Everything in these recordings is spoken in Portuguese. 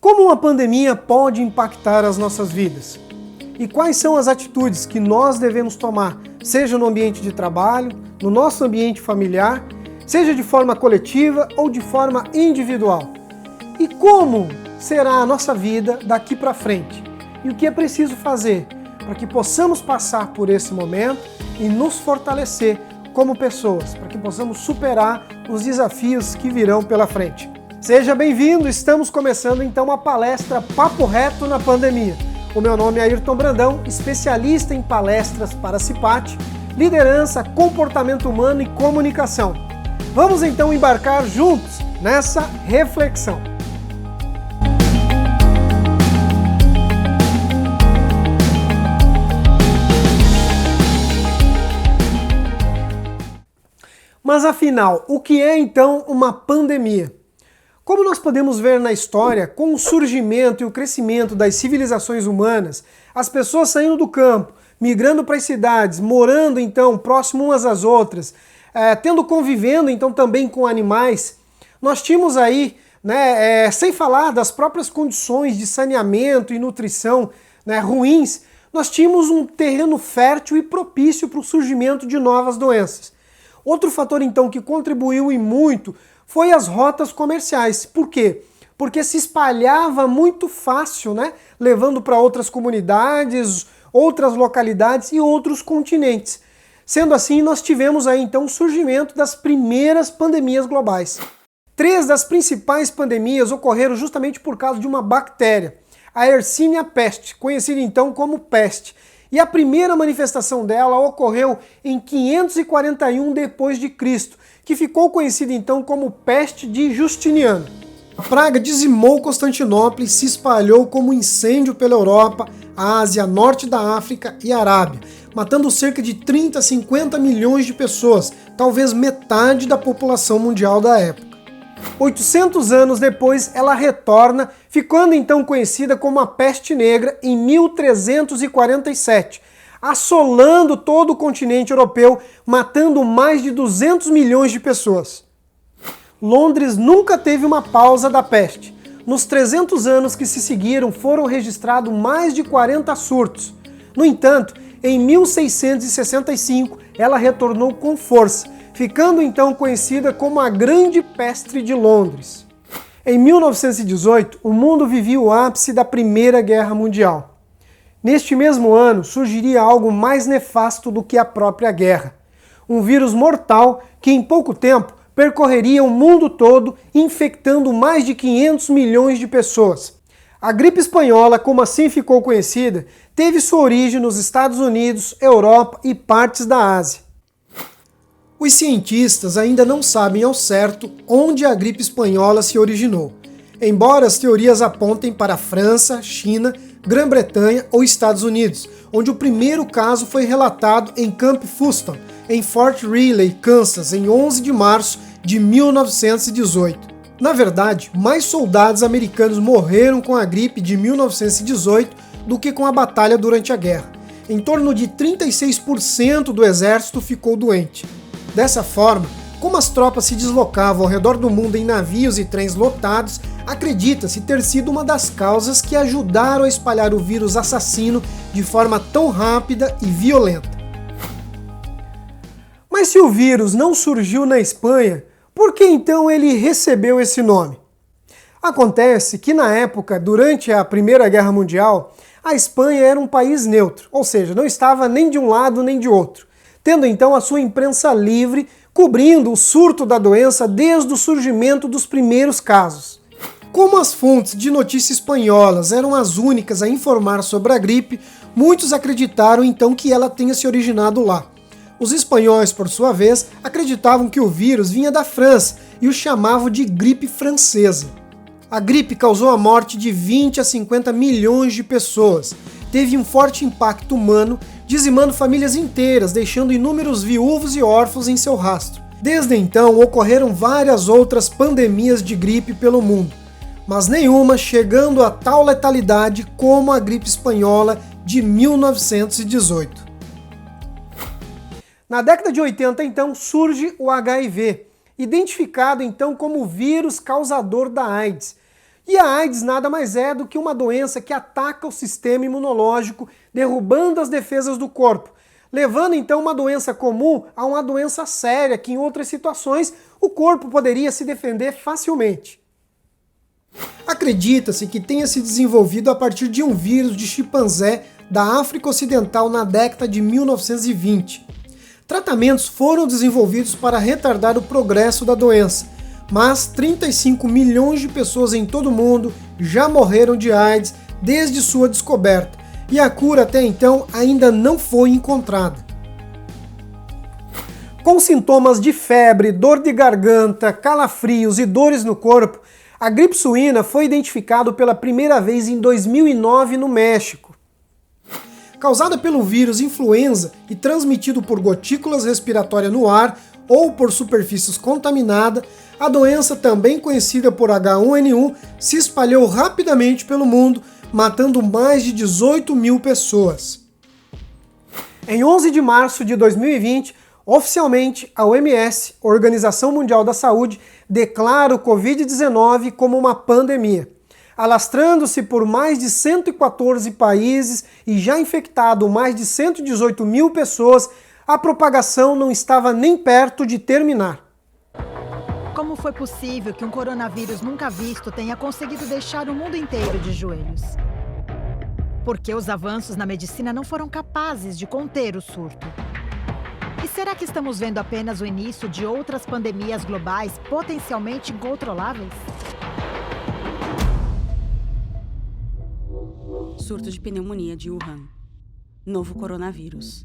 Como uma pandemia pode impactar as nossas vidas? E quais são as atitudes que nós devemos tomar, seja no ambiente de trabalho, no nosso ambiente familiar, seja de forma coletiva ou de forma individual? E como será a nossa vida daqui para frente? E o que é preciso fazer para que possamos passar por esse momento e nos fortalecer como pessoas, para que possamos superar os desafios que virão pela frente? Seja bem-vindo, estamos começando então a palestra Papo Reto na Pandemia. O meu nome é Ayrton Brandão, especialista em palestras para CIPAT, liderança, comportamento humano e comunicação. Vamos então embarcar juntos nessa reflexão. Mas afinal, o que é então uma pandemia? Como nós podemos ver na história, com o surgimento e o crescimento das civilizações humanas, as pessoas saindo do campo, migrando para as cidades, morando então próximo umas às outras, convivendo então também com animais, nós tínhamos aí, sem falar das próprias condições de saneamento e nutrição ruins, nós tínhamos um terreno fértil e propício para o surgimento de novas doenças. Outro fator então que contribuiu e muito foi as rotas comerciais. Por quê? Porque se espalhava muito fácil, levando para outras comunidades, outras localidades e outros continentes. Sendo assim, nós tivemos aí então o surgimento das primeiras pandemias globais. 3 das principais pandemias ocorreram justamente por causa de uma bactéria, a Yersinia pestis, conhecida então como peste. E a primeira manifestação dela ocorreu em 541 d.C., que ficou conhecida então como peste de Justiniano. A praga dizimou Constantinopla e se espalhou como incêndio pela Europa, Ásia, Norte da África e Arábia, matando cerca de 30 a 50 milhões de pessoas, talvez metade da população mundial da época. 800 anos depois, ela retorna, ficando então conhecida como a Peste Negra em 1347, assolando todo o continente europeu, matando mais de 200 milhões de pessoas. Londres nunca teve uma pausa da peste. Nos 300 anos que se seguiram, foram registrados mais de 40 surtos. No entanto, em 1665, ela retornou com força, ficando então conhecida como a Grande Peste de Londres. Em 1918, o mundo vivia o ápice da Primeira Guerra Mundial. Neste mesmo ano, surgiria algo mais nefasto do que a própria guerra. Um vírus mortal que em pouco tempo percorreria o mundo todo, infectando mais de 500 milhões de pessoas. A gripe espanhola, como assim ficou conhecida, teve sua origem nos Estados Unidos, Europa e partes da Ásia. Os cientistas ainda não sabem ao certo onde a gripe espanhola se originou, embora as teorias apontem para a França, China, Grã-Bretanha ou Estados Unidos, onde o primeiro caso foi relatado em Camp Funston, em Fort Riley, Kansas, em 11 de março de 1918. Na verdade, mais soldados americanos morreram com a gripe de 1918 do que com a batalha durante a guerra. Em torno de 36% do exército ficou doente. Dessa forma, como as tropas se deslocavam ao redor do mundo em navios e trens lotados, acredita-se ter sido uma das causas que ajudaram a espalhar o vírus assassino de forma tão rápida e violenta. Mas se o vírus não surgiu na Espanha, por que então ele recebeu esse nome? Acontece que na época, durante a Primeira Guerra Mundial, a Espanha era um país neutro, ou seja, não estava nem de um lado nem de outro, tendo então a sua imprensa livre, cobrindo o surto da doença desde o surgimento dos primeiros casos. Como as fontes de notícias espanholas eram as únicas a informar sobre a gripe, muitos acreditaram então que ela tenha se originado lá. Os espanhóis, por sua vez, acreditavam que o vírus vinha da França e o chamavam de gripe francesa. A gripe causou a morte de 20 a 50 milhões de pessoas, teve um forte impacto humano, dizimando famílias inteiras, deixando inúmeros viúvos e órfãos em seu rastro. Desde então, ocorreram várias outras pandemias de gripe pelo mundo, mas nenhuma chegando a tal letalidade como a gripe espanhola de 1918. Na década de 80, então, surge o HIV, identificado então como o vírus causador da AIDS. E a AIDS nada mais é do que uma doença que ataca o sistema imunológico, derrubando as defesas do corpo, levando então uma doença comum a uma doença séria, que em outras situações o corpo poderia se defender facilmente. Acredita-se que tenha se desenvolvido a partir de um vírus de chimpanzé da África Ocidental na década de 1920. Tratamentos foram desenvolvidos para retardar o progresso da doença, mas 35 milhões de pessoas em todo o mundo já morreram de AIDS desde sua descoberta, e a cura até então ainda não foi encontrada. Com sintomas de febre, dor de garganta, calafrios e dores no corpo, a gripe suína foi identificada pela primeira vez em 2009 no México. Causada pelo vírus influenza e transmitido por gotículas respiratórias no ar ou por superfícies contaminadas, a doença, também conhecida por H1N1, se espalhou rapidamente pelo mundo, matando mais de 18 mil pessoas. Em 11 de março de 2020, oficialmente, a OMS, Organização Mundial da Saúde, declara o Covid-19 como uma pandemia. Alastrando-se por mais de 114 países e já infectado mais de 118 mil pessoas, a propagação não estava nem perto de terminar. Como foi possível que um coronavírus nunca visto tenha conseguido deixar o mundo inteiro de joelhos? Porque os avanços na medicina não foram capazes de conter o surto. E será que estamos vendo apenas o início de outras pandemias globais potencialmente incontroláveis? Surto de pneumonia de Wuhan. Novo coronavírus.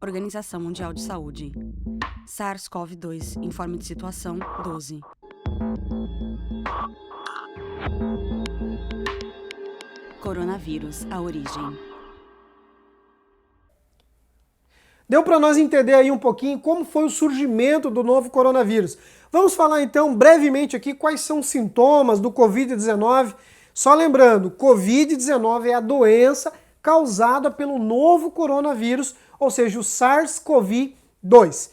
Organização Mundial de Saúde. SARS-CoV-2. Informe de situação 12. Coronavírus. A origem. Deu para nós entender aí um pouquinho como foi o surgimento do novo coronavírus. Vamos falar então brevemente aqui quais são os sintomas do Covid-19. Só lembrando, Covid-19 é a doença causada pelo novo coronavírus, ou seja, o SARS-CoV-2,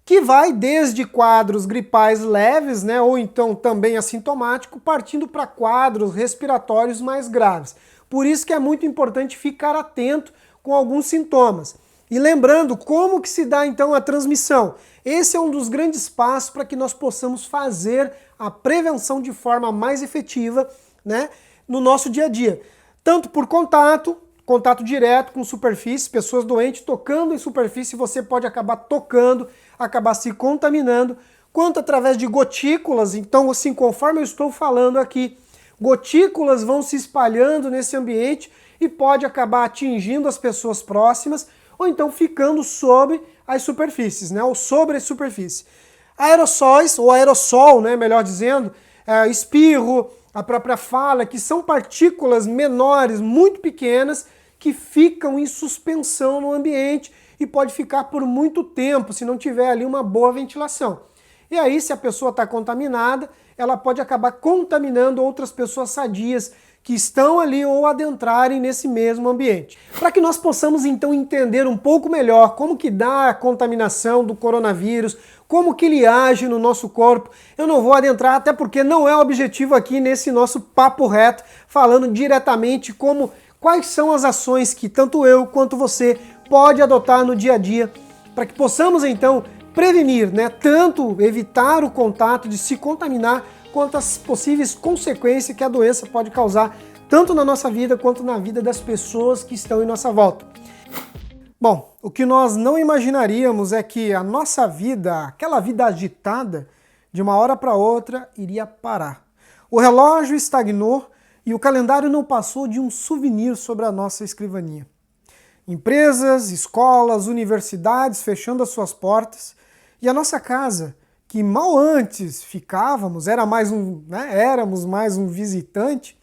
que vai desde quadros gripais leves, né, ou então também assintomático, partindo para quadros respiratórios mais graves. Por isso que é muito importante ficar atento com alguns sintomas. E lembrando como que se dá então a transmissão. Esse é um dos grandes passos para que nós possamos fazer a prevenção de forma mais efetiva, né, no nosso dia a dia. Tanto por contato direto com superfície, pessoas doentes tocando em superfície, você pode acabar tocando, acabar se contaminando, quanto através de gotículas. Então, assim, conforme eu estou falando aqui, gotículas vão se espalhando nesse ambiente e pode acabar atingindo as pessoas próximas, ou então ficando sobre as superfícies, né, ou sobre as superfícies. Aerossóis, ou aerossol, né, melhor dizendo, espirro, a própria fala, que são partículas menores, muito pequenas, que ficam em suspensão no ambiente e pode ficar por muito tempo se não tiver ali uma boa ventilação. E aí, se a pessoa está contaminada, ela pode acabar contaminando outras pessoas sadias que estão ali ou adentrarem nesse mesmo ambiente. Para que nós possamos então entender um pouco melhor como que dá a contaminação do coronavírus, como que ele age no nosso corpo, eu não vou adentrar, até porque não é o objetivo aqui nesse nosso papo reto, falando diretamente quais são as ações que tanto eu quanto você pode adotar no dia a dia, para que possamos então prevenir, né, tanto evitar o contato de se contaminar, quanto as possíveis consequências que a doença pode causar, tanto na nossa vida quanto na vida das pessoas que estão em nossa volta. Bom, o que nós não imaginaríamos é que a nossa vida, aquela vida agitada, de uma hora para outra, iria parar. O relógio estagnou e o calendário não passou de um souvenir sobre a nossa escrivaninha. Empresas, escolas, universidades fechando as suas portas e a nossa casa, que mal antes éramos mais um visitante,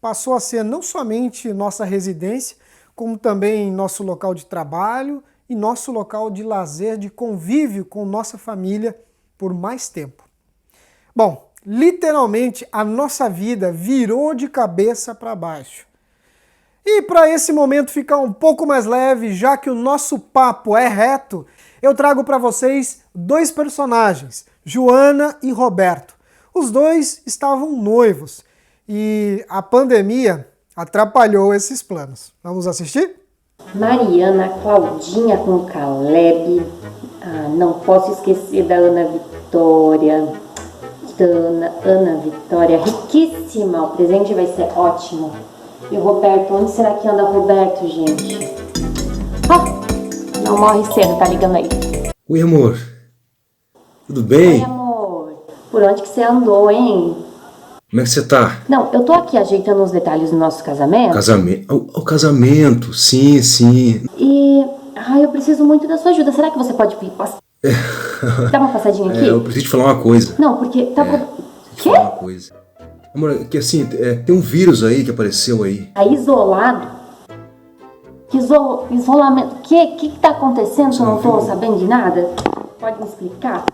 passou a ser não somente nossa residência, como também nosso local de trabalho e nosso local de lazer, de convívio com nossa família por mais tempo. Bom, literalmente a nossa vida virou de cabeça para baixo. E para esse momento ficar um pouco mais leve, já que o nosso papo é reto, eu trago para vocês dois personagens, Joana e Roberto. Os dois estavam noivos. e a pandemia atrapalhou esses planos. Vamos assistir? Mariana, Claudinha com Caleb. Não posso esquecer da Ana Vitória. Ana Vitória, riquíssima. O presente vai ser ótimo. E o Roberto, onde será que anda o Roberto, gente? Não morre cedo, tá ligando aí. Oi, amor. Tudo bem? Oi, amor. Por onde que você andou, hein? Como é que você tá? Não, eu tô aqui ajeitando os detalhes do nosso casamento. O casamento, sim. E... eu preciso muito da sua ajuda. Será que você pode dar uma passadinha aqui? Eu preciso te falar uma coisa. Não, porque tá... Quê? Falar uma coisa. Amor, que assim, tem um vírus aí que apareceu aí. Tá isolado? Que isolamento? O que tá acontecendo que eu não tô sabendo de nada? Pode me explicar?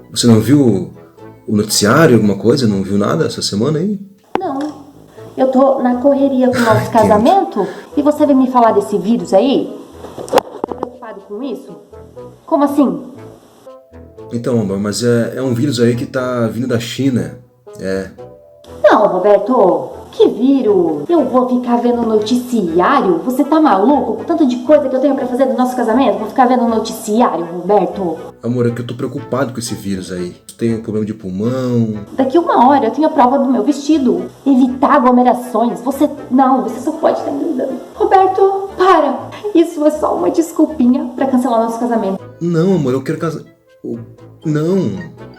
Você não viu o noticiário, alguma coisa? Não viu nada essa semana aí? Não. Eu tô na correria com o nosso casamento e você vem me falar desse vírus aí? Tá preocupado com isso? Como assim? Então, amor, mas é um vírus aí que tá vindo da China. Não, Roberto. Que vírus? Eu vou ficar vendo noticiário? Você tá maluco? Com tanto de coisa que eu tenho pra fazer do nosso casamento? Vou ficar vendo noticiário, Roberto? Amor, é que eu tô preocupado com esse vírus aí. Tenho problema de pulmão. Daqui 1 hora eu tenho a prova do meu vestido. Evitar aglomerações. Você só pode estar me enganando. Roberto, para. Isso é só uma desculpinha pra cancelar nosso casamento. Não, amor, eu quero casar. Não,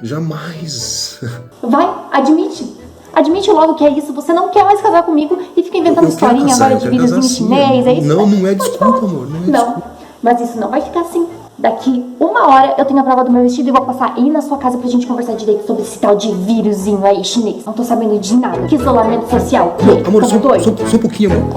jamais. Vai, admite. Admite logo que é isso, você não quer mais casar comigo e fica inventando historinha agora de vídeozinho chinês, é isso? Não é desculpa, amor, não é desculpa. Mas isso não vai ficar assim. Daqui 1 hora eu tenho a prova do meu vestido e vou passar aí na sua casa pra gente conversar direito sobre esse tal de vírusinho aí chinês. Não tô sabendo de nada. Que isolamento social. Amor, só um pouquinho, amor.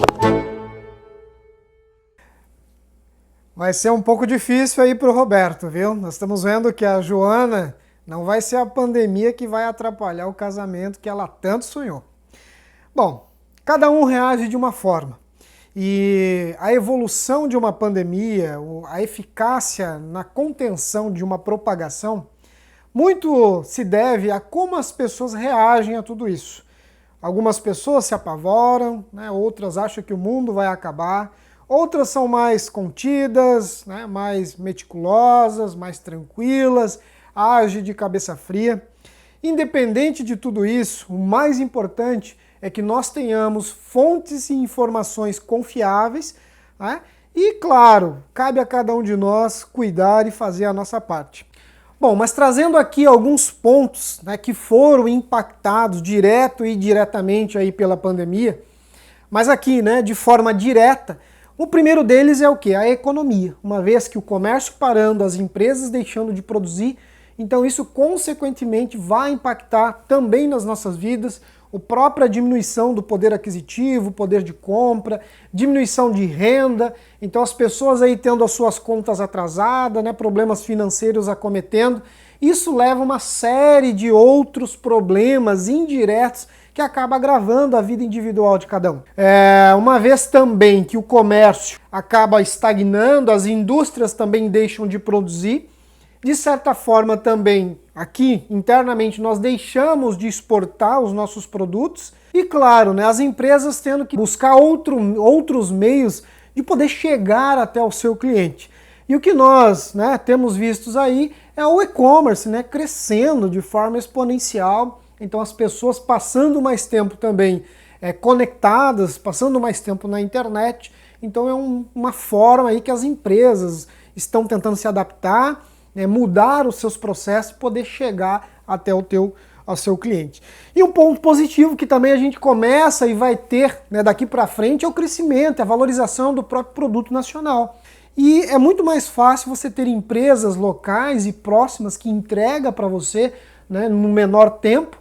Vai ser um pouco difícil aí pro Roberto, viu? Nós estamos vendo que a Joana... não vai ser a pandemia que vai atrapalhar o casamento que ela tanto sonhou. Bom, cada um reage de uma forma. E a evolução de uma pandemia, a eficácia na contenção de uma propagação, muito se deve a como as pessoas reagem a tudo isso. Algumas pessoas se apavoram, né? Outras acham que o mundo vai acabar, outras são mais contidas, né? Mais meticulosas, mais tranquilas, age de cabeça fria. Independente de tudo isso, o mais importante é que nós tenhamos fontes e informações confiáveis, né? E, claro, cabe a cada um de nós cuidar e fazer a nossa parte. Bom, mas trazendo aqui alguns pontos, né, que foram impactados direto e indiretamente aí pela pandemia, mas aqui, né, de forma direta, o primeiro deles é o quê? A economia. Uma vez que o comércio parando, as empresas deixando de produzir, então isso consequentemente vai impactar também nas nossas vidas, a própria diminuição do poder aquisitivo, poder de compra, diminuição de renda, então as pessoas aí tendo as suas contas atrasadas, né, problemas financeiros acometendo, isso leva a uma série de outros problemas indiretos que acaba agravando a vida individual de cada um. Uma vez também que o comércio acaba estagnando, as indústrias também deixam de produzir, de certa forma também, aqui internamente, nós deixamos de exportar os nossos produtos e, claro, né, as empresas tendo que buscar outros meios de poder chegar até o seu cliente. E o que nós, né, temos vistos aí é o e-commerce, né, crescendo de forma exponencial, então as pessoas passando mais tempo também conectadas, passando mais tempo na internet, então é uma forma aí que as empresas estão tentando se adaptar, mudar os seus processos e poder chegar até ao seu cliente. E um ponto positivo que também a gente começa e vai ter, né, daqui para frente é o crescimento, a valorização do próprio produto nacional. E é muito mais fácil você ter empresas locais e próximas que entregam para você, né, no menor tempo,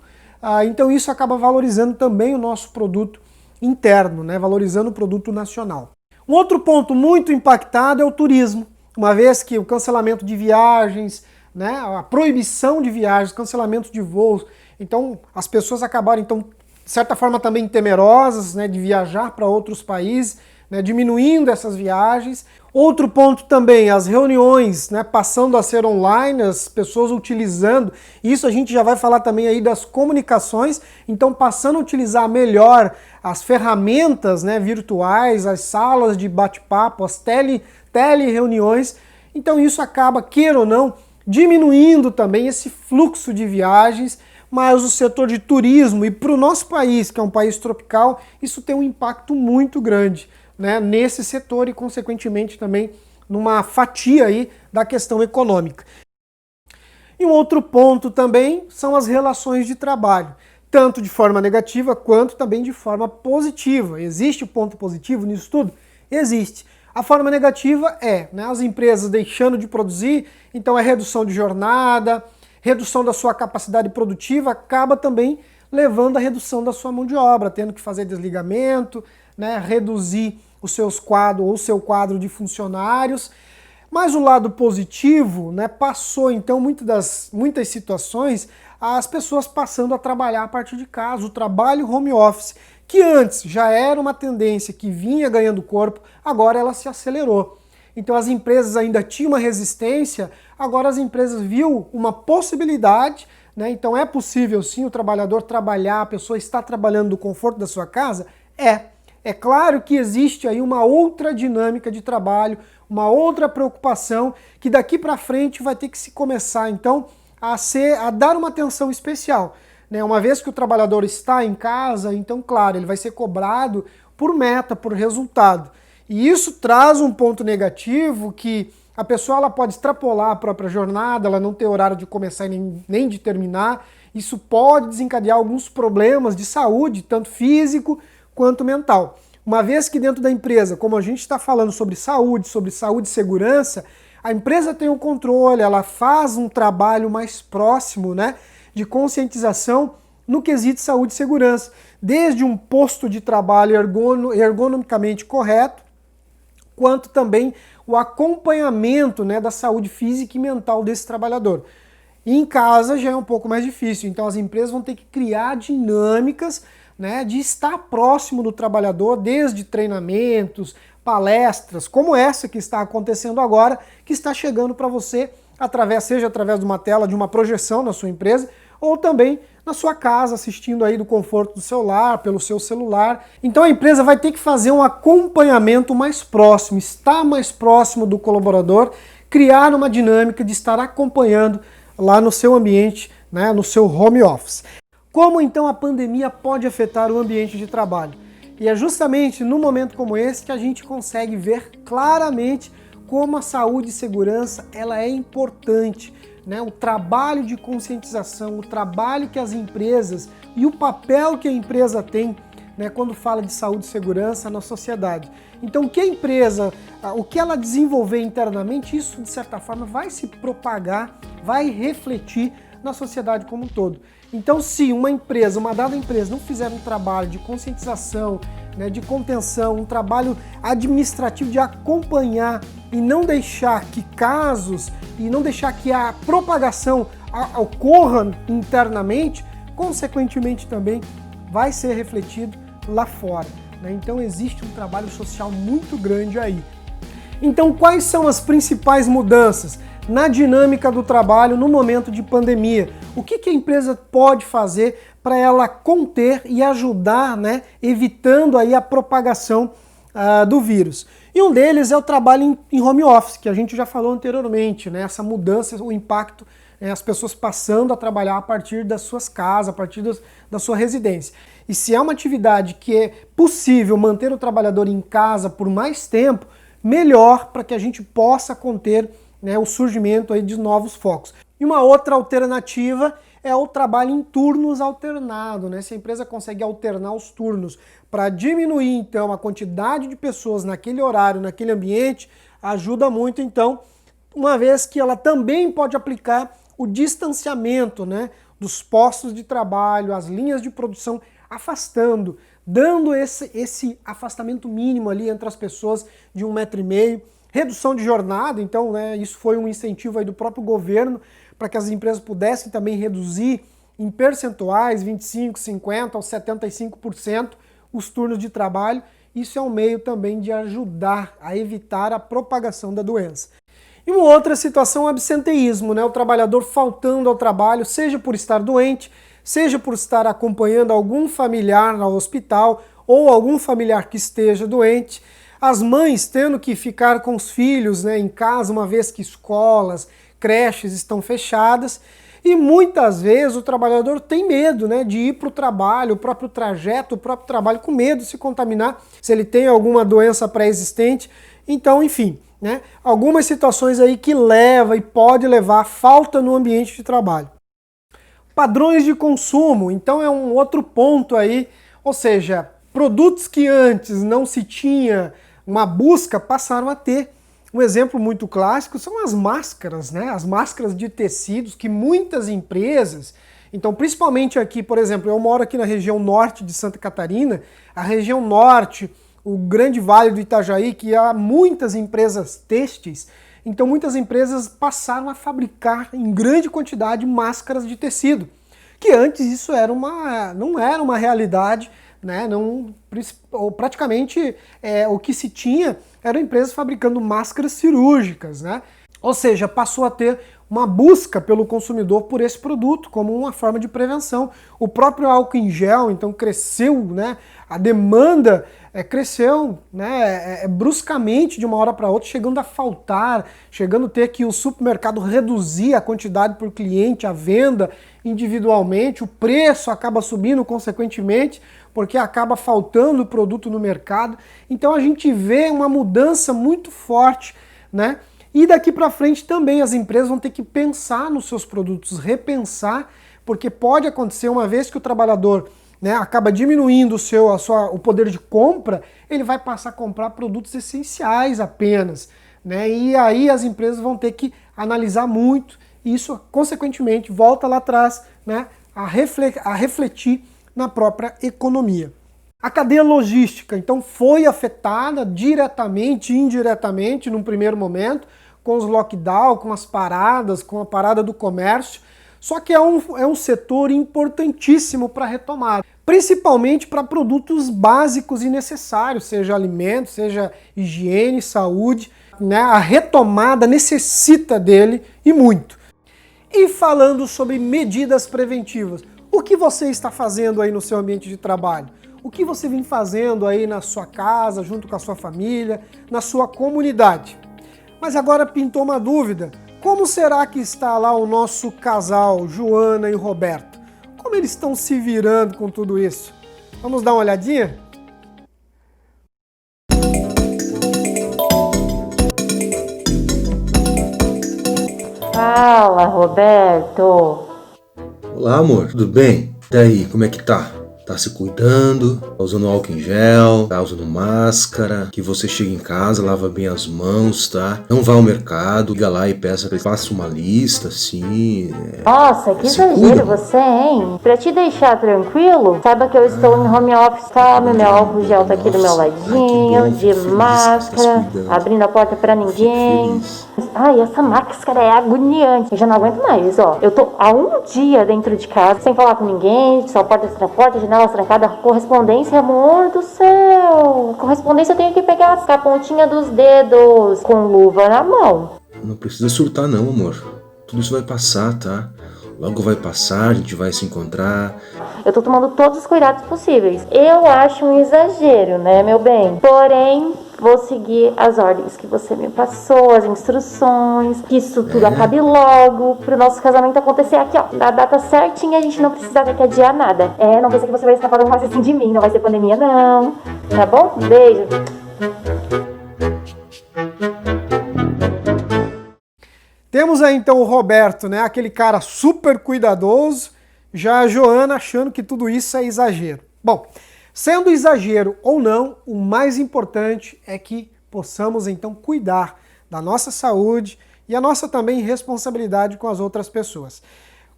então isso acaba valorizando também o nosso produto interno, né, valorizando o produto nacional. Um outro ponto muito impactado é o turismo. Uma vez que o cancelamento de viagens, né, a proibição de viagens, cancelamento de voos, então as pessoas acabaram então de certa forma também temerosas, né, de viajar para outros países, né, diminuindo essas viagens. Outro ponto também, as reuniões, né, passando a ser online, as pessoas utilizando, isso a gente já vai falar também aí das comunicações, então passando a utilizar melhor as ferramentas, né, virtuais, as salas de bate-papo, as tele-reuniões, então isso acaba, queira ou não, diminuindo também esse fluxo de viagens, mas o setor de turismo, e para o nosso país, que é um país tropical, isso tem um impacto muito grande, né, nesse setor e, consequentemente, também numa fatia aí da questão econômica. E um outro ponto também são as relações de trabalho, tanto de forma negativa quanto também de forma positiva. Existe ponto positivo nisso tudo? Existe. A forma negativa é, né, as empresas deixando de produzir, então é redução de jornada, redução da sua capacidade produtiva, acaba também levando à redução da sua mão de obra, tendo que fazer desligamento, né, reduzir os seus quadros ou o seu quadro de funcionários. Mas o lado positivo, né, passou então muitas situações as pessoas passando a trabalhar a partir de casa, o trabalho home office, que antes já era uma tendência que vinha ganhando corpo, agora ela se acelerou. Então as empresas ainda tinham uma resistência, agora as empresas viu uma possibilidade, né, então é possível sim o trabalhador trabalhar, a pessoa está trabalhando do conforto da sua casa? É claro que existe aí uma outra dinâmica de trabalho, uma outra preocupação que daqui para frente vai ter que se começar então a dar uma atenção especial, né? Uma vez que o trabalhador está em casa, então claro, ele vai ser cobrado por meta, por resultado. E isso traz um ponto negativo que a pessoa ela pode extrapolar a própria jornada, ela não ter horário de começar e nem de terminar. Isso pode desencadear alguns problemas de saúde, tanto físico quanto mental. Uma vez que dentro da empresa, como a gente está falando sobre saúde e segurança, a empresa tem o controle, ela faz um trabalho mais próximo, né, de conscientização no quesito saúde e segurança, desde um posto de trabalho ergonomicamente correto, quanto também o acompanhamento, né, da saúde física e mental desse trabalhador. E em casa já é um pouco mais difícil, então as empresas vão ter que criar dinâmicas, né, de estar próximo do trabalhador, desde treinamentos, palestras, como essa que está acontecendo agora, que está chegando para você, seja através de uma tela, de uma projeção na sua empresa, ou também na sua casa, assistindo aí do conforto do seu lar, pelo seu celular. Então a empresa vai ter que fazer um acompanhamento mais próximo, estar mais próximo do colaborador, criar uma dinâmica de estar acompanhando lá no seu ambiente, né, no seu home office. Como então a pandemia pode afetar o ambiente de trabalho? E é justamente num momento como esse que a gente consegue ver claramente como a saúde e segurança ela é importante, né? O trabalho de conscientização, o trabalho que as empresas e o papel que a empresa tem, né, quando fala de saúde e segurança na sociedade. Então o que a empresa, o que ela desenvolver internamente, isso de certa forma vai se propagar, vai refletir na sociedade como um todo. Então, se uma dada empresa não fizer um trabalho de conscientização, né, de contenção, um trabalho administrativo de acompanhar e não deixar que casos e não deixar que a propagação ocorra internamente, consequentemente também vai ser refletido lá fora, né? Então existe um trabalho social muito grande aí. Então, quais são as principais mudanças na dinâmica do trabalho no momento de pandemia? O que a empresa pode fazer para ela conter e ajudar, né, evitando aí a propagação do vírus? E um deles é o trabalho em home office, que a gente já falou anteriormente, né, essa mudança, o impacto, as pessoas passando a trabalhar a partir das suas casas, a partir da sua residência. E se é uma atividade que é possível manter o trabalhador em casa por mais tempo, melhor para que a gente possa conter, né, o surgimento aí de novos focos. E uma outra alternativa é o trabalho em turnos alternado, né? Se a empresa consegue alternar os turnos para diminuir então a quantidade de pessoas naquele horário, naquele ambiente, ajuda muito então, uma vez que ela também pode aplicar o distanciamento, né, dos postos de trabalho, as linhas de produção, afastando, dando esse afastamento mínimo ali entre as pessoas de 1,5 m, redução de jornada, então, né, isso foi um incentivo aí do próprio governo para que as empresas pudessem também reduzir em percentuais, 25%, 50% ou 75% os turnos de trabalho. Isso é um meio também de ajudar a evitar a propagação da doença. E uma outra situação é o absenteísmo, né? O trabalhador faltando ao trabalho, seja por estar doente, seja por estar acompanhando algum familiar no hospital ou algum familiar que esteja doente. As mães tendo que ficar com os filhos, né, em casa, uma vez que escolas, creches estão fechadas. E muitas vezes o trabalhador tem medo, né, de ir para o trabalho, o próprio trajeto, o próprio trabalho, com medo de se contaminar, se ele tem alguma doença pré-existente. Então, enfim, né, algumas situações aí que leva e pode levar à falta no ambiente de trabalho. Padrões de consumo, então é um outro ponto aí, ou seja, produtos que antes não se tinha uma busca passaram a ter. Um exemplo muito clássico são as máscaras, né? As máscaras de tecidos que muitas empresas, então principalmente aqui, por exemplo, eu moro aqui na região norte de Santa Catarina, a região norte, o grande vale do Itajaí, que há muitas empresas têxteis, então muitas empresas passaram a fabricar em grande quantidade máscaras de tecido, que antes isso não era uma realidade, né? Praticamente o que se tinha eram empresas fabricando máscaras cirúrgicas, né? Ou seja, passou a ter uma busca pelo consumidor por esse produto como uma forma de prevenção. O próprio álcool em gel, então, cresceu, né? A demanda cresceu, né? Bruscamente de uma hora para outra, chegando a faltar, chegando a ter que o supermercado reduzir a quantidade por cliente, a venda individualmente, o preço acaba subindo consequentemente, porque acaba faltando produto no mercado. Então a gente vê uma mudança muito forte, né? E daqui para frente também as empresas vão ter que pensar nos seus produtos, repensar, porque pode acontecer, uma vez que o trabalhador, né, acaba diminuindo o poder de compra, ele vai passar a comprar produtos essenciais apenas, né? E aí as empresas vão ter que analisar muito, e isso consequentemente volta lá atrás, né, a refletir na própria economia. A cadeia logística, então, foi afetada diretamente e indiretamente num primeiro momento, com os lockdown, com as paradas, com a parada do comércio, só que é um setor importantíssimo para retomar, principalmente para produtos básicos e necessários, seja alimentos, seja higiene, saúde, né? A retomada necessita dele e muito. E falando sobre medidas preventivas, o que você está fazendo aí no seu ambiente de trabalho? O que você vem fazendo aí na sua casa, junto com a sua família, na sua comunidade? Mas agora pintou uma dúvida. Como será que está lá o nosso casal, Joana e Roberto? Como eles estão se virando com tudo isso? Vamos dar uma olhadinha? Fala, Roberto. Olá, amor, tudo bem? E daí, como é que tá? Tá se cuidando? Tá usando álcool em gel? Tá usando máscara? Que você chega em casa, lava bem as mãos, tá? Não vá ao mercado, liga lá e peça que ele faça uma lista, assim. Nossa, que exagero você, hein? Pra te deixar tranquilo, saiba que eu estou em home office, tá? Meu álcool gel tá aqui do meu ladinho, de máscara, abrindo a porta pra ninguém. Ai, essa máscara é agoniante. Eu já não aguento mais, ó. Eu tô há um dia dentro de casa, sem falar com ninguém, só porta janela trancada, correspondência, amor do céu. Correspondência eu tenho que pegar a pontinha dos dedos, com luva na mão. Não precisa surtar não, amor. Tudo isso vai passar, tá? Logo vai passar, a gente vai se encontrar. Eu tô tomando todos os cuidados possíveis. Eu acho um exagero, né, meu bem? Porém, vou seguir as ordens que você me passou, as instruções, que isso tudo acabe logo, pro nosso casamento acontecer aqui, ó, na data certinha, a gente não precisar ter que adiar nada. Não pensa que você vai escapar de um raciocínio de mim, não vai ser pandemia, não. Tá bom? Beijo. Temos aí então o Roberto, né? Aquele cara super cuidadoso, já a Joana achando que tudo isso é exagero. Bom, sendo exagero ou não, o mais importante é que possamos então cuidar da nossa saúde e a nossa também responsabilidade com as outras pessoas.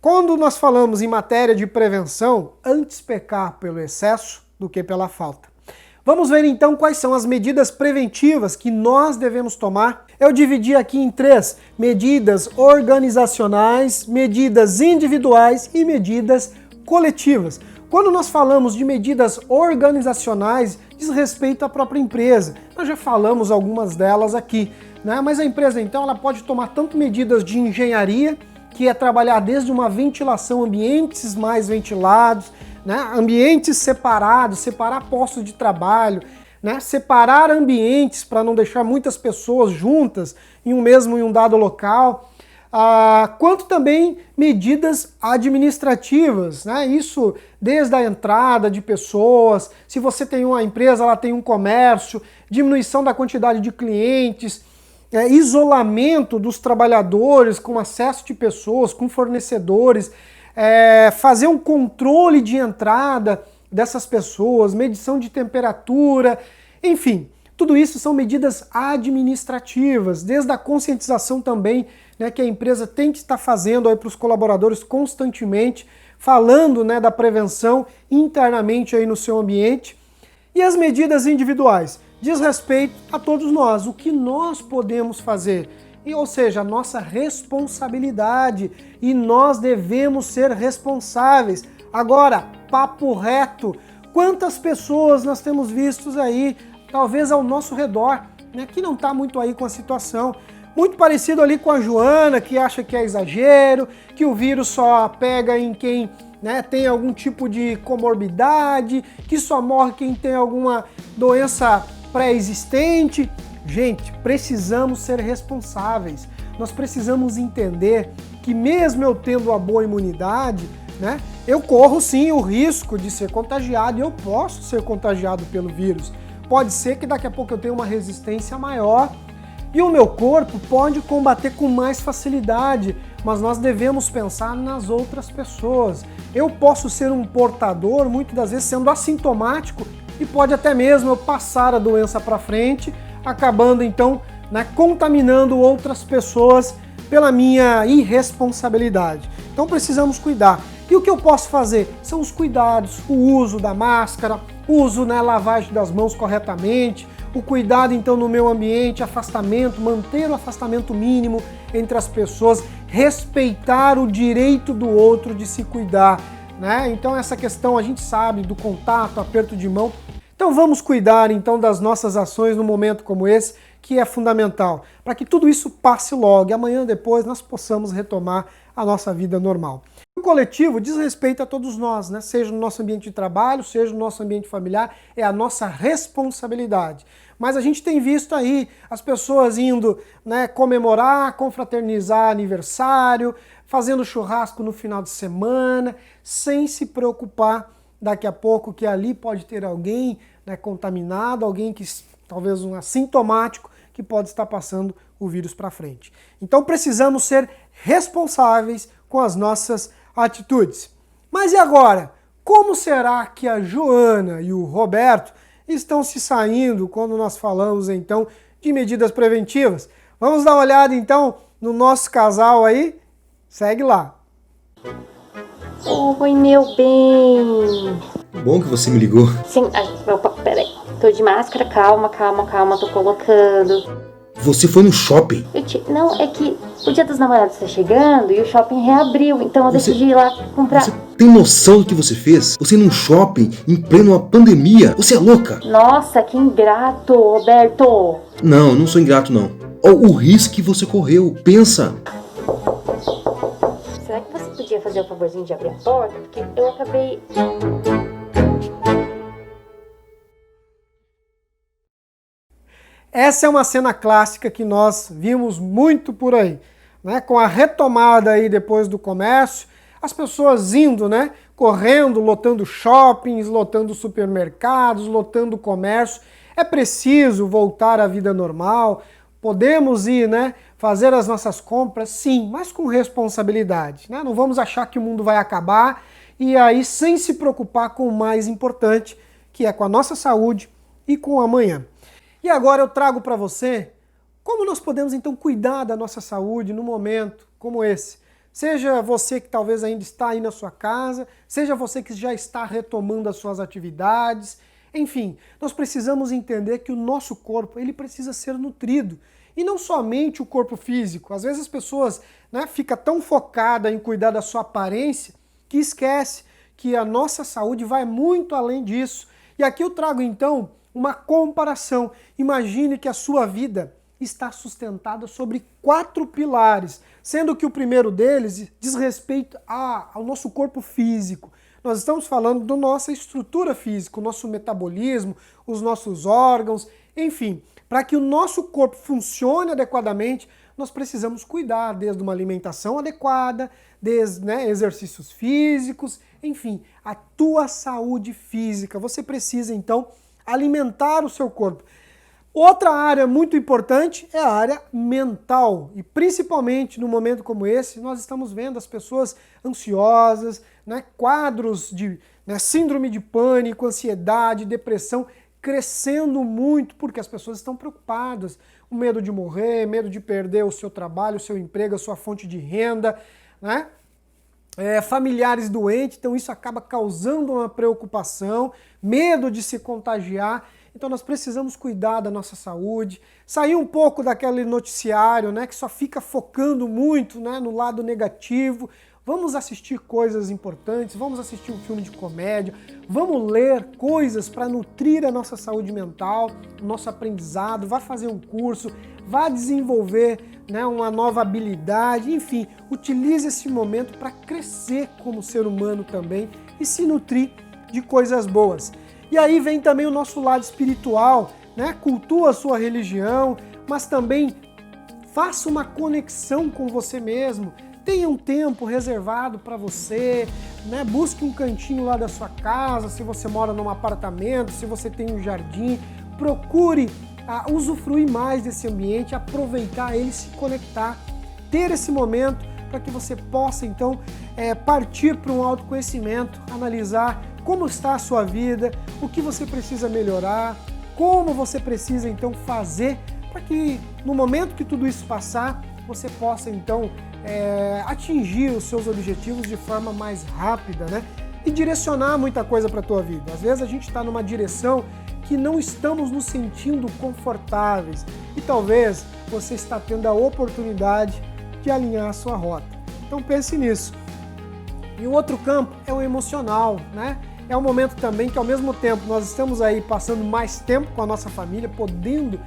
Quando nós falamos em matéria de prevenção, antes pecar pelo excesso do que pela falta. Vamos ver então quais são as medidas preventivas que nós devemos tomar. Eu dividi aqui em 3: medidas organizacionais, medidas individuais e medidas coletivas. Quando nós falamos de medidas organizacionais, diz respeito à própria empresa. Nós já falamos algumas delas aqui, né? Mas a empresa então ela pode tomar tanto medidas de engenharia, que é trabalhar desde uma ventilação, ambientes mais ventilados, né? Ambientes separados, separar postos de trabalho, né? Separar ambientes para não deixar muitas pessoas juntas em um dado local. Quanto também medidas administrativas, né? Isso desde a entrada de pessoas, se você tem uma empresa, ela tem um comércio, diminuição da quantidade de clientes, isolamento dos trabalhadores com acesso de pessoas, com fornecedores, fazer um controle de entrada dessas pessoas, medição de temperatura, enfim, tudo isso são medidas administrativas, desde a conscientização também, né, que a empresa tem que estar fazendo para os colaboradores constantemente, falando, né, da prevenção internamente aí no seu ambiente. E as medidas individuais diz respeito a todos nós, o que nós podemos fazer, ou seja, a nossa responsabilidade, e nós devemos ser responsáveis. Agora, papo reto, quantas pessoas nós temos vistos aí, talvez ao nosso redor, né, que não está muito aí com a situação, muito parecido ali com a Joana, que acha que é exagero, que o vírus só pega em quem, né, tem algum tipo de comorbidade, que só morre quem tem alguma doença pré-existente. Gente, precisamos ser responsáveis. Nós precisamos entender que mesmo eu tendo uma boa imunidade, né, eu corro sim o risco de ser contagiado, e eu posso ser contagiado pelo vírus. Pode ser que daqui a pouco eu tenha uma resistência maior e o meu corpo pode combater com mais facilidade, mas nós devemos pensar nas outras pessoas. Eu posso ser um portador, muitas das vezes sendo assintomático, e pode até mesmo eu passar a doença para frente, acabando então, né, contaminando outras pessoas pela minha irresponsabilidade. Então precisamos cuidar. E o que eu posso fazer? São os cuidados, o uso da máscara, o uso, né, lavagem das mãos corretamente, o cuidado então no meu ambiente, afastamento, manter o afastamento mínimo entre as pessoas, respeitar o direito do outro de se cuidar, né? Então essa questão a gente sabe do contato, aperto de mão. Então vamos cuidar então das nossas ações num momento como esse, que é fundamental, para que tudo isso passe logo e amanhã depois nós possamos retomar a nossa vida normal. O coletivo diz respeito a todos nós, né? Seja no nosso ambiente de trabalho, seja no nosso ambiente familiar, é a nossa responsabilidade. Mas a gente tem visto aí as pessoas indo, né, comemorar, confraternizar aniversário, fazendo churrasco no final de semana, sem se preocupar daqui a pouco que ali pode ter alguém, né, contaminado, alguém que talvez um assintomático que pode estar passando o vírus para frente. Então precisamos ser responsáveis com as nossas atitudes. Mas e agora? Como será que a Joana e o Roberto estão se saindo quando nós falamos então de medidas preventivas? Vamos dar uma olhada então no nosso casal aí? Segue lá. Oi, meu bem. Bom que você me ligou. Sim, peraí. Tô de máscara, calma, tô colocando. Você foi no shopping? Não, é que o Dia dos Namorados tá chegando e o shopping reabriu, então eu decidi ir lá comprar. Você tem noção do que você fez? Você ir num shopping em plena pandemia? Você é louca? Nossa, que ingrato, Roberto. Não, não sou ingrato não. Olha o risco que você correu, pensa. Será que você podia fazer o favorzinho de abrir a porta? Porque eu acabei... Essa é uma cena clássica que nós vimos muito por aí, né? Com a retomada aí depois do comércio, as pessoas indo, né, correndo, lotando shoppings, lotando supermercados, lotando comércio. É preciso voltar à vida normal, podemos ir, né, fazer as nossas compras, sim, mas com responsabilidade, né? Não vamos achar que o mundo vai acabar e aí sem se preocupar com o mais importante, que é com a nossa saúde e com o amanhã. E agora eu trago para você como nós podemos então cuidar da nossa saúde num momento como esse. Seja você que talvez ainda está aí na sua casa, seja você que já está retomando as suas atividades, Enfim, nós precisamos entender que o nosso corpo ele precisa ser nutrido. E não somente o corpo físico. Às vezes as pessoas ficam tão focadas em cuidar da sua aparência que esquece que a nossa saúde vai muito além disso. E aqui eu trago então uma comparação. Imagine que a sua vida está sustentada sobre 4 pilares, sendo que o primeiro deles diz respeito ao nosso corpo físico. Nós estamos falando da nossa estrutura física, o nosso metabolismo, os nossos órgãos, enfim. Para que o nosso corpo funcione adequadamente, nós precisamos cuidar desde uma alimentação adequada, desde exercícios físicos, enfim, a tua saúde física. Você precisa, então, alimentar o seu corpo. Outra área muito importante é a área mental. E principalmente num momento como esse, nós estamos vendo as pessoas ansiosas, quadros de síndrome de pânico, ansiedade, depressão, crescendo muito porque as pessoas estão preocupadas. O medo de morrer, medo de perder o seu trabalho, o seu emprego, a sua fonte de renda, familiares doentes, então isso acaba causando uma preocupação, medo de se contagiar. Então nós precisamos cuidar da nossa saúde, sair um pouco daquele noticiário que só fica focando muito no lado negativo. Vamos assistir coisas importantes, vamos assistir um filme de comédia, vamos ler coisas para nutrir a nossa saúde mental, o nosso aprendizado, vá fazer um curso, vá desenvolver uma nova habilidade, enfim, utilize esse momento para crescer como ser humano também e se nutrir de coisas boas. E aí vem também o nosso lado espiritual, cultua a sua religião, mas também faça uma conexão com você mesmo. Tenha um tempo reservado para você, busque um cantinho lá da sua casa, se você mora num apartamento, se você tem um jardim, procure usufruir mais desse ambiente, aproveitar ele, se conectar, ter esse momento para que você possa então partir para um autoconhecimento, analisar como está a sua vida, o que você precisa melhorar, como você precisa então fazer para que no momento que tudo isso passar, você possa então atingir os seus objetivos de forma mais rápida, e direcionar muita coisa para a tua vida. Às vezes a gente está numa direção que não estamos nos sentindo confortáveis e talvez você está tendo a oportunidade de alinhar a sua rota. Então pense nisso. E o outro campo é o emocional, É um momento também que ao mesmo tempo nós estamos aí passando mais tempo com a nossa família, podendo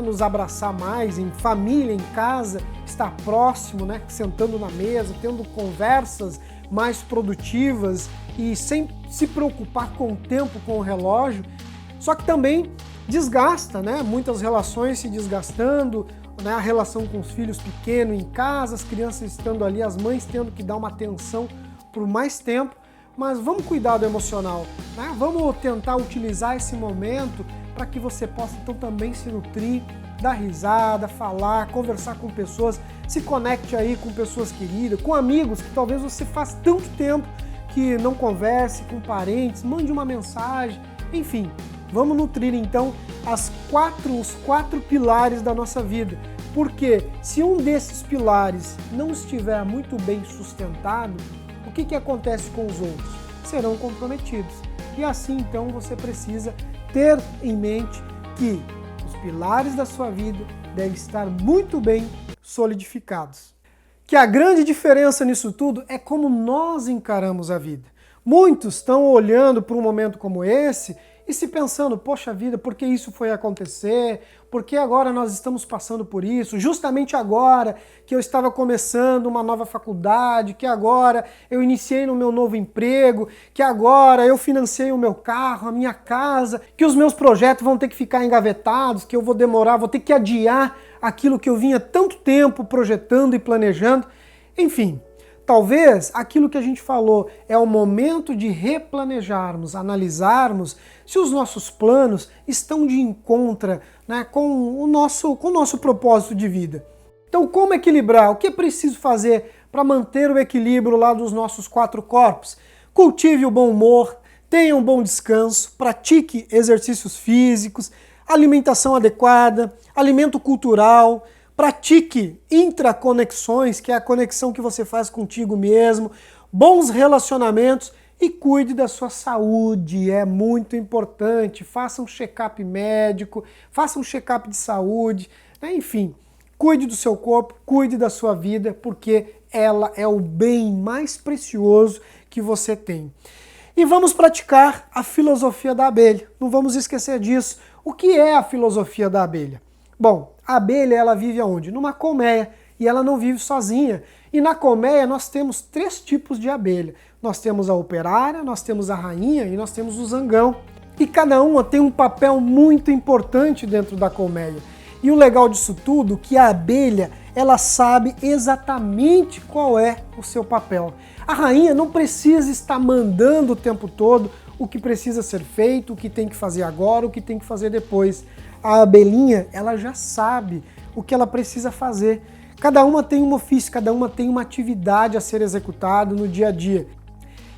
nos abraçar mais em família, em casa, estar próximo, sentando na mesa, tendo conversas mais produtivas e sem se preocupar com o tempo, com o relógio. Só que também desgasta, muitas relações se desgastando, a relação com os filhos pequenos em casa, as crianças estando ali, as mães tendo que dar uma atenção por mais tempo. Mas vamos cuidar do emocional, Vamos tentar utilizar esse momento para que você possa então também se nutrir, dar risada, falar, conversar com pessoas, se conecte aí com pessoas queridas, com amigos que talvez você faz tanto tempo que não converse, com parentes, mande uma mensagem, enfim. Vamos nutrir então os 4 pilares da nossa vida, porque se um desses pilares não estiver muito bem sustentado, o que acontece com os outros? Serão comprometidos. E assim, então, você precisa ter em mente que os pilares da sua vida devem estar muito bem solidificados. Que a grande diferença nisso tudo é como nós encaramos a vida. Muitos estão olhando para um momento como esse e se pensando, poxa vida, por que isso foi acontecer? Por que agora nós estamos passando por isso? Justamente agora que eu estava começando uma nova faculdade, que agora eu iniciei no meu novo emprego, que agora eu financei o meu carro, a minha casa, que os meus projetos vão ter que ficar engavetados, que eu vou demorar, vou ter que adiar aquilo que eu vinha tanto tempo projetando e planejando. Enfim, talvez aquilo que a gente falou é o momento de replanejarmos, analisarmos se os nossos planos estão de encontro com o nosso propósito de vida. Então, como equilibrar? O que é preciso fazer para manter o equilíbrio lá dos nossos 4 corpos? Cultive o bom humor, tenha um bom descanso, pratique exercícios físicos, alimentação adequada, alimento cultural, pratique intraconexões, que é a conexão que você faz contigo mesmo, bons relacionamentos E cuide da sua saúde, é muito importante. Faça um check-up médico, faça um check-up de saúde, né? Enfim, cuide do seu corpo, cuide da sua vida, porque ela é o bem mais precioso que você tem. E vamos praticar a filosofia da abelha. Não vamos esquecer disso. O que é a filosofia da abelha? Bom, a abelha ela vive aonde? Numa colmeia, e ela não vive sozinha. E na colmeia nós temos 3 tipos de abelha. Nós temos a operária, nós temos a rainha e nós temos o zangão. E cada uma tem um papel muito importante dentro da colmeia. E o legal disso tudo é que a abelha, ela sabe exatamente qual é o seu papel. A rainha não precisa estar mandando o tempo todo o que precisa ser feito, o que tem que fazer agora, o que tem que fazer depois. A abelhinha, ela já sabe o que ela precisa fazer. Cada uma tem um ofício, cada uma tem uma atividade a ser executada no dia a dia.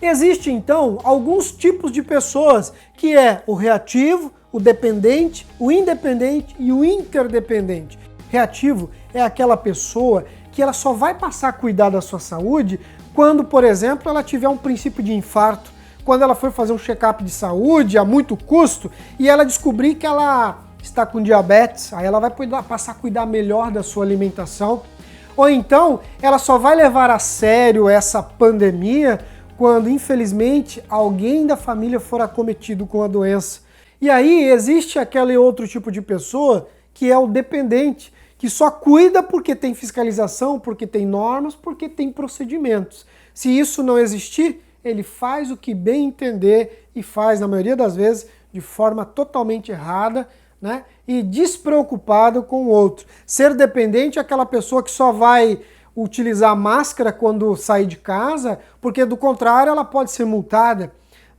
Existem, então, alguns tipos de pessoas, que é o reativo, o dependente, o independente e o interdependente. Reativo é aquela pessoa que ela só vai passar a cuidar da sua saúde quando, por exemplo, ela tiver um princípio de infarto, quando ela for fazer um check-up de saúde a muito custo e ela descobrir que ela está com diabetes, aí ela vai passar a cuidar melhor da sua alimentação. Ou então, ela só vai levar a sério essa pandemia quando, infelizmente, alguém da família for acometido com a doença. E aí existe aquele outro tipo de pessoa que é o dependente, que só cuida porque tem fiscalização, porque tem normas, porque tem procedimentos. Se isso não existir, ele faz o que bem entender e faz, na maioria das vezes, de forma totalmente errada, né? E despreocupado com o outro. Ser dependente é aquela pessoa que só vai utilizar máscara quando sair de casa, porque do contrário ela pode ser multada,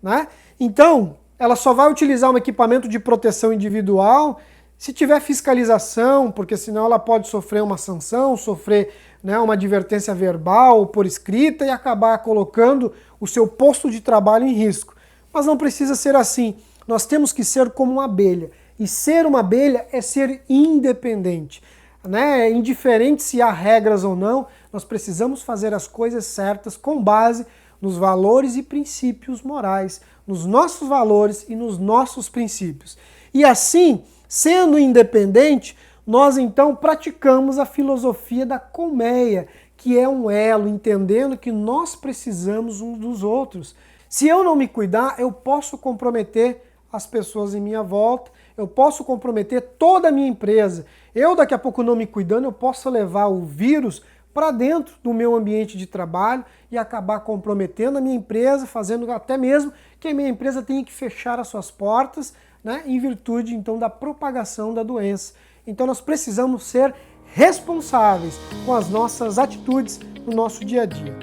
né? Então, ela só vai utilizar um equipamento de proteção individual se tiver fiscalização, porque senão ela pode sofrer uma sanção, sofrer, né, uma advertência verbal por escrita e acabar colocando o seu posto de trabalho em risco. Mas não precisa ser assim. Nós temos que ser como uma abelha. E ser uma abelha é ser independente, né? Indiferente se há regras ou não, nós precisamos fazer as coisas certas com base nos valores e princípios morais, nos nossos valores e nos nossos princípios. E assim, sendo independente, nós então praticamos a filosofia da colmeia, que é um elo, entendendo que nós precisamos uns dos outros. Se eu não me cuidar, eu posso comprometer as pessoas em minha volta, eu posso comprometer toda a minha empresa. Eu, daqui a pouco, não me cuidando, eu posso levar o vírus para dentro do meu ambiente de trabalho e acabar comprometendo a minha empresa, fazendo até mesmo que a minha empresa tenha que fechar as suas portas, né, em virtude, então, da propagação da doença. Então, nós precisamos ser responsáveis com as nossas atitudes no nosso dia a dia.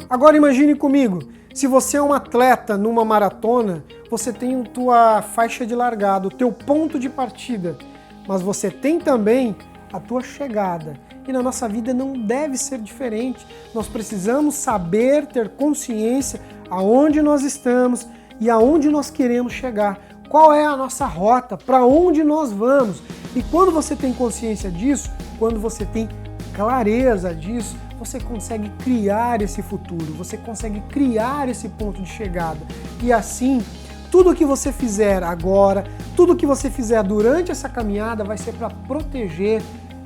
Agora, imagine comigo, se você é um atleta numa maratona, você tem a tua faixa de largada, o teu ponto de partida, mas você tem também a tua chegada. E na nossa vida não deve ser diferente. Nós precisamos saber, ter consciência aonde nós estamos e aonde nós queremos chegar. Qual é a nossa rota, para onde nós vamos. E quando você tem consciência disso, quando você tem clareza disso, você consegue criar esse futuro, você consegue criar esse ponto de chegada. E assim, tudo que você fizer agora, tudo que você fizer durante essa caminhada vai ser para proteger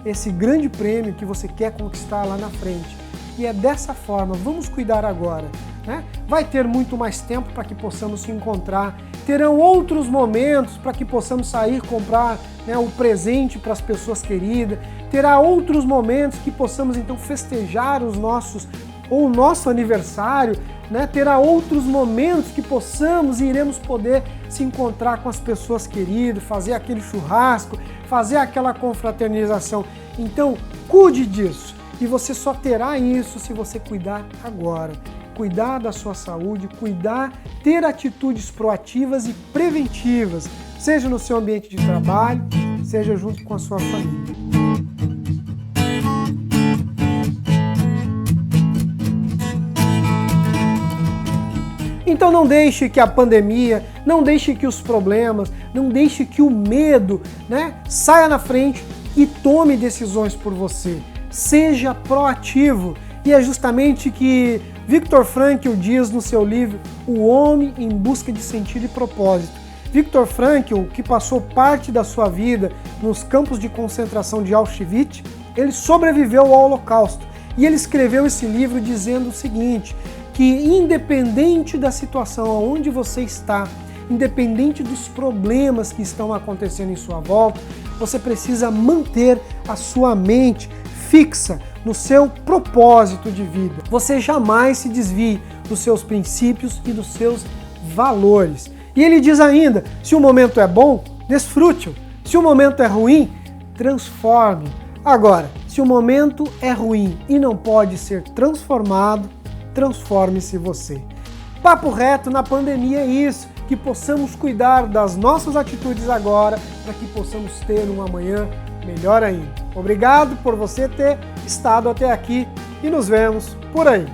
esse grande prêmio que você quer conquistar lá na frente. E é dessa forma, vamos cuidar agora, né? Vai ter muito mais tempo para que possamos se encontrar, terão outros momentos para que possamos sair comprar, né, o presente para as pessoas queridas, terá outros momentos que possamos então festejar o nosso aniversário, né? Terá outros momentos que possamos e iremos poder se encontrar com as pessoas queridas, fazer aquele churrasco, fazer aquela confraternização. Então, cuide disso. E você só terá isso se você cuidar agora. Cuidar da sua saúde, ter atitudes proativas e preventivas, seja no seu ambiente de trabalho, seja junto com a sua família. Então não deixe que a pandemia, não deixe que os problemas, não deixe que o medo, né, saia na frente e tome decisões por você. Seja proativo. E é justamente que Viktor Frankl diz no seu livro O Homem em Busca de Sentido e Propósito. Viktor Frankl, que passou parte da sua vida nos campos de concentração de Auschwitz, ele sobreviveu ao Holocausto. E ele escreveu esse livro dizendo o seguinte, que independente da situação onde você está, independente dos problemas que estão acontecendo em sua volta, você precisa manter a sua mente fixa no seu propósito de vida. Você jamais se desvie dos seus princípios e dos seus valores. E ele diz ainda, se o momento é bom, desfrute-o. Se o momento é ruim, transforme. Agora, se o momento é ruim e não pode ser transformado, transforme-se você. Papo reto na pandemia é isso, que possamos cuidar das nossas atitudes agora, para que possamos ter um amanhã melhor ainda. Obrigado por você ter estado até aqui e nos vemos por aí.